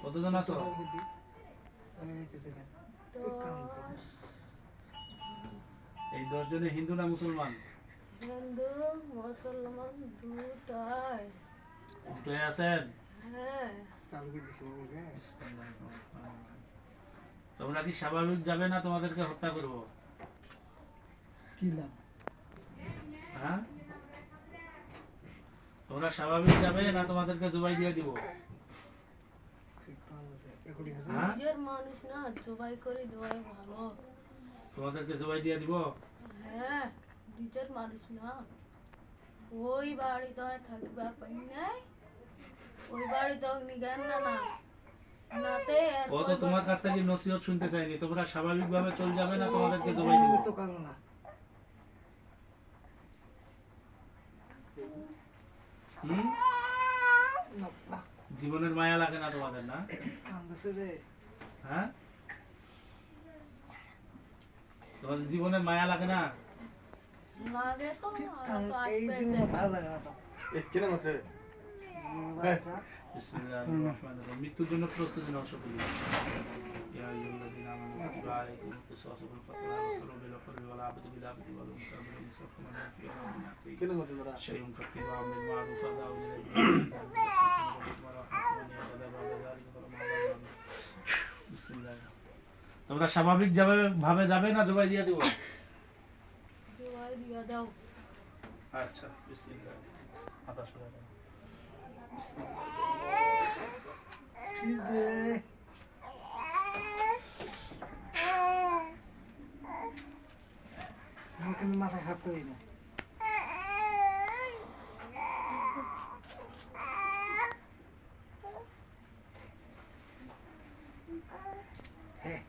কতজন আছো? এই 10 জনে হিন্দু না মুসলমান? হিন্দু মুসলমান দুটাই। দুটোই আছেন? হ্যাঁ। তোমরা কি স্বাভাবিক যাবে না তোমাদেরকে হত্যা করব? কি লাভ? হ্যাঁ, তোমরা স্বাভাবিক যাবে না তোমাদেরকে জবাই দিয়ে দিব? হ্যাঁ, নিজের মানুষ না, জবাই করে দেওয়াই ভালো। তোমাদেরকে জবাই দিয়ে দিব? হ্যাঁ, নিজের মানুষ না। ওই বাড়িতে থাকবে পাই নাই, ওই বাড়িতে নিগান না না নাতে ও তো তোমার কাছ থেকে নসিহত শুনতে চাইনি। তোমরা স্বাভাবিক ভাবে চলে যাবে না তোমাদেরকে জবাই দিব? তো কারণ না। হুম? জীবনের মায়া লাগে না তোমাদের? না কান্দাছে রে। হ্যাঁ, তোমাদের জীবনের মায়া লাগে না? লাগে তো এই জন্য ভালো লাগে না তো। কিরম আছে? বিসমিল্লাহির রহমানির রহিম। মৃত্যুর জন্য প্রস্তুতি নাও সকলে। ইয়া আইয়ুহাল্লাযীনা আমানু কুতিবা আলাইকুমুল কিসাসু ফিল কতলা ওয়া বিল হররি ওয়াল আবদি বিল আবদি ওয়াল উনসা বিল উনসা ফামান ফিয়া কিরম আছে তোরা? শাইউন কাতিবা মিন মা'রুফ আদাউ বিসমিল্লাহ। তোমরা স্বাভাবিক ভাবে যাবে না জবাই দিয়ে দিব? জবাই দিয়ে দাও। আচ্ছা, বিসমিল্লাহ। হাত সরা দাও। ঠিক রে। আমার কিন্তু মাথা খারাপ করি না। হ্যাঁ